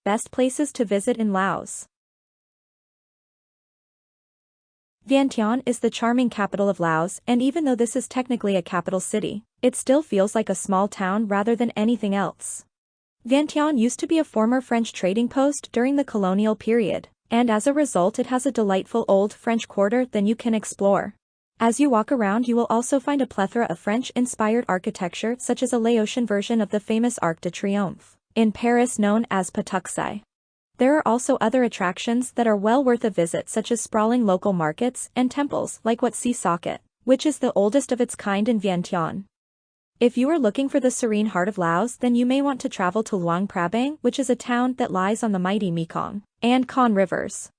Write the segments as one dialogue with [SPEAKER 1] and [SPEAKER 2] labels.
[SPEAKER 1] best places to visit in Laos. Vientiane is the charming capital of Laos, and even though this is technically a capital city, it still feels like a small town rather than anything else. Vientiane used to be a former French trading post during the colonial period, and as a result it has a delightful old French quarter that you can explore. As you walk around you will also find a plethora of French-inspired architecture such as a Laotian version of the famous Arc de Triomphe, in Paris known as Pakse. There are also other attractions that are well worth a visit such as sprawling local markets and temples like Wat Phu Socket, which is the oldest of its kind in Vientiane. If you are looking for the serene heart of Laos then you may want to travel to Luang Prabang, which is a town that lies on the mighty Mekong and Khan rivers.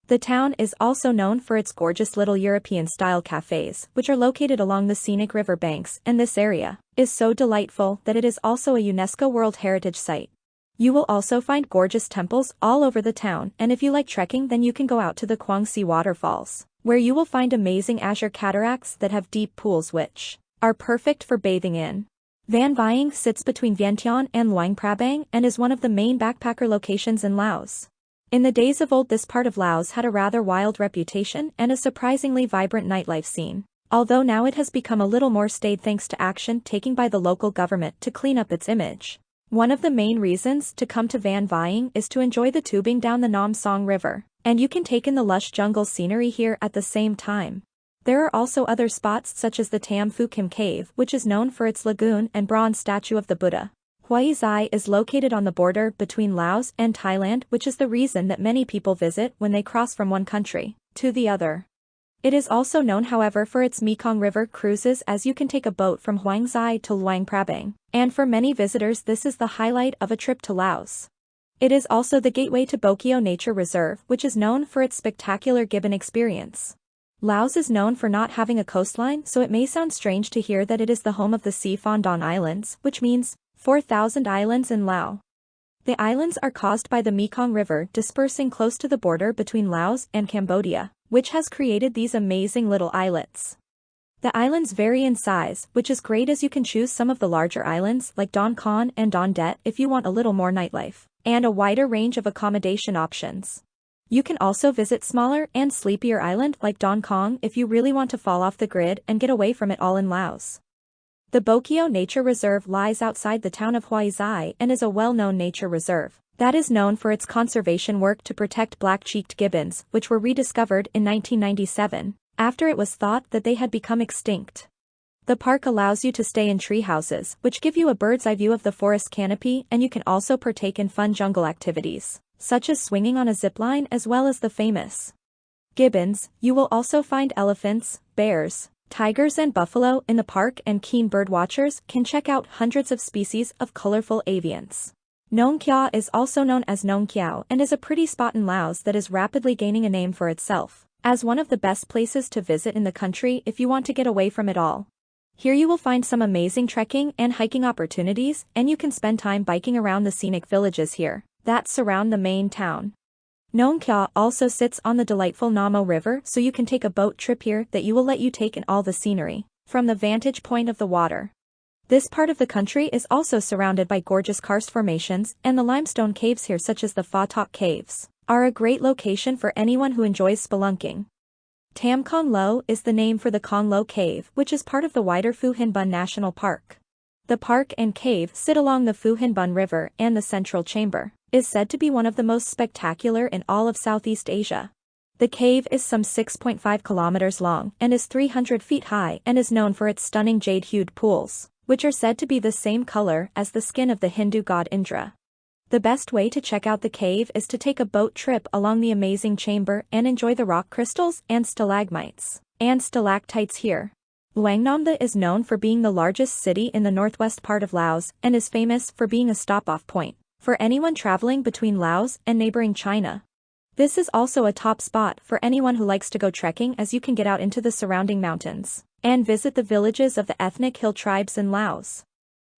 [SPEAKER 1] The town is also known for its gorgeous little European-style cafes, which are located along the scenic river banks, and this area is so delightful that it is also a UNESCO World Heritage Site. You will also find gorgeous temples all over the town, and if you like trekking then you can go out to the Muang Xay waterfalls, where you will find amazing azure cataracts that have deep pools which are perfect for bathing in. Vang Vieng sits between Vientiane and Luang Prabang and is one of the main backpacker locations in Laos. In the days of old this part of Laos had a rather wild reputation and a surprisingly vibrant nightlife scene, although now it has become a little more staid thanks to action taken by the local government to clean up its image. One of the main reasons to come to Vang Vieng is to enjoy the tubing down the Nam Song River, and you can take in the lush jungle scenery here at the same time. There are also other spots such as the Tham Kong Cave, which is known for its lagoon and bronze statue of the Buddha. Huay Xai is located on the border between Laos and Thailand, which is the reason that many people visit when they cross from one country to the other. It is also known however for its Mekong River cruises, as you can take a boat from Huay Xai to Luang Prabang, and for many visitors this is the highlight of a trip to Laos. It is also the gateway to Bokeo Nature Reserve, which is known for its spectacular gibbon experience. Laos is known for not having a coastline, so it may sound strange to hear that it is the home of the Phan Don Islands, which means 4,000 islands in Laos. The islands are caused by the Mekong River dispersing close to the border between Laos and Cambodia, which has created these amazing little islets. The islands vary in size, which is great as you can choose some of the larger islands like Don Con and Don Det if you want a little more nightlife, and a wider range of accommodation options. You can also visit smaller and sleepier island like Don Kong if you really want to fall off the grid and get away from it all in Laos. The Bokeo Nature Reserve lies outside the town of Huay Xai and is a well-known nature reserve that is known for its conservation work to protect black-cheeked gibbons, which were rediscovered in 1997, after it was thought that they had become extinct. The park allows you to stay in tree houses, which give you a bird's-eye view of the forest canopy, and you can also partake in fun jungle activities, such as swinging on a zipline as well as the famous gibbons. You will also find elephants, bears, tigers and buffalo in the park, and keen bird watchers can check out hundreds of species of colorful avians. Nong Khiaw is also known as Nong Khiaw and is a pretty spot in Laos that is rapidly gaining a name for itself as one of the best places to visit in the country if you want to get away from it all. Here you will find some amazing trekking and hiking opportunities, and you can spend time biking around the scenic villages here that surround the main town. Nong Khiaw also sits on the delightful Namo River, so you can take a boat trip here that will let you take in all the scenery from the vantage point of the water. This part of the country is also surrounded by gorgeous karst formations, and the limestone caves here such as the Pha Tok Caves are a great location for anyone who enjoys spelunking. Tham Kong Lo is the name for the Kong Lo Cave, which is part of the wider Phu Hin Bun National Park. The park and cave sit along the Phu Hin Bun River, and the central chamber is said to be one of the most spectacular in all of Southeast Asia. The cave is some 6.5 kilometers long and is 300 feet high and is known for its stunning jade-hued pools, which are said to be the same color as the skin of the Hindu god Indra. The best way to check out the cave is to take a boat trip along the amazing chamber and enjoy the rock crystals and stalagmites and stalactites here. Luang Namtha is known for being the largest city in the northwest part of Laos and is famous for being a stop-off point for anyone traveling between Laos and neighboring China. This is also a top spot for anyone who likes to go trekking, as you can get out into the surrounding mountains and visit the villages of the ethnic hill tribes in Laos.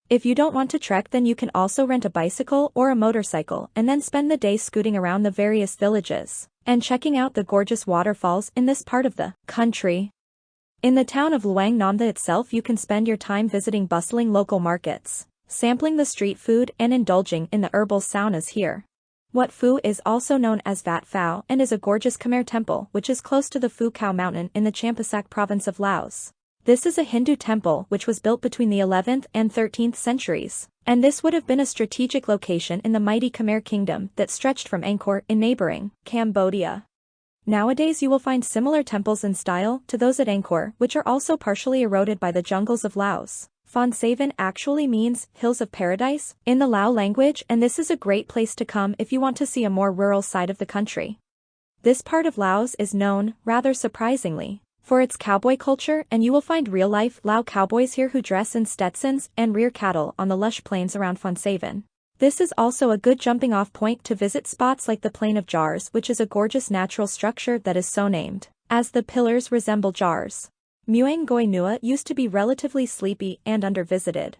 [SPEAKER 1] If you don't want to trek, then you can also rent a bicycle or a motorcycle and then spend the day scooting around the various villages and checking out the gorgeous waterfalls in this part of the country. In the town of Luang Namtha itself, you can spend your time visiting bustling local markets, sampling the street food and indulging in the herbal saunas here. Wat Phu is also known as Vat Phao and is a gorgeous Khmer temple which is close to the Phu Khao mountain in the Champasak province of Laos. This is a Hindu temple which was built between the 11th and 13th centuries, and this would have been a strategic location in the mighty Khmer kingdom that stretched from Angkor in neighboring Cambodia. Nowadays you will find similar temples in style to those at Angkor which are also partially eroded by the jungles of Laos. Phonsavan actually means hills of paradise in the Lao language, and this is a great place to come if you want to see a more rural side of the country. This part of Laos is known, rather surprisingly, for its cowboy culture, and you will find real-life Lao cowboys here who dress in Stetsons and rear cattle on the lush plains around Phonsavan. This is also a good jumping-off point to visit spots like the Plain of Jars, which is a gorgeous natural structure that is so named, as the pillars resemble jars. Muang Xay Neua used to be relatively sleepy and under-visited,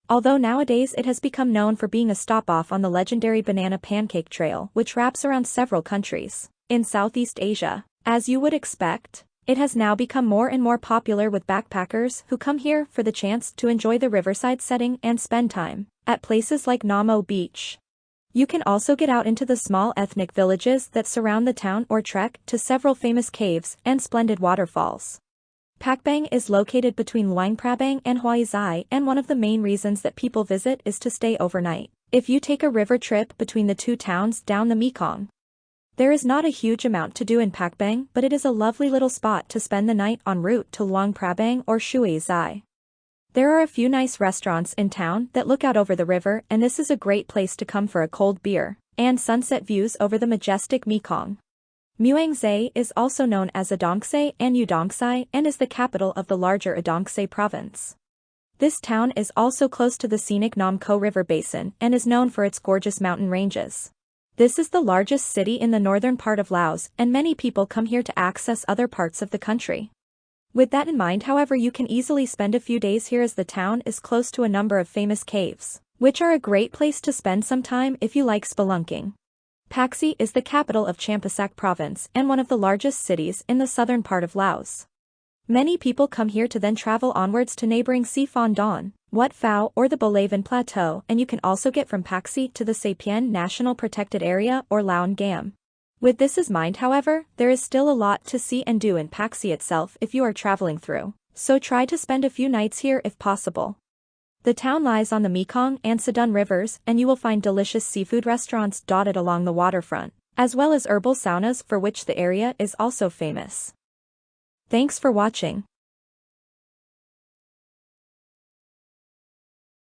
[SPEAKER 1] although nowadays it has become known for being a stop-off on the legendary Banana Pancake Trail which wraps around several countries in Southeast Asia. As you would expect, it has now become more and more popular with backpackers who come here for the chance to enjoy the riverside setting and spend time at places like Nam O Beach. You can also get out into the small ethnic villages that surround the town or trek to several famous caves and splendid waterfalls. Pakbeng is located between Luang Prabang and Huay Xai, and one of the main reasons that people visit is to stay overnight. If you take a river trip between the two towns down the Mekong, there is not a huge amount to do in Pakbeng, but it is a lovely little spot to spend the night en route to Luang Prabang or Huay Xai. There are a few nice restaurants in town that look out over the river, and this is a great place to come for a cold beer and sunset views over the majestic Mekong. Muang Xay is also known as Adongse and Udongxai and is the capital of the larger Adongse province. This town is also close to the scenic Nam Khaw River basin and is known for its gorgeous mountain ranges. This is the largest city in the northern part of Laos, and many people come here to access other parts of the country. With that in mind, however, you can easily spend a few days here as the town is close to a number of famous caves, which are a great place to spend some time if you like spelunking. Pakse is the capital of Champasak province and one of the largest cities in the southern part of Laos. Many people come here to then travel onwards to neighboring Si Phan Don, Wat Phu or the Bolavan Plateau, and you can also get from Pakse to the Sapien National Protected Area or Laon Gam. With this in mind, however, there is still a lot to see and do in Pakse itself if you are traveling through, so try to spend a few nights here if possible. The town lies on the Mekong and Sadun rivers, and you will find delicious seafood restaurants dotted along the waterfront, as well as herbal saunas for which the area is also famous. Thanks for watching.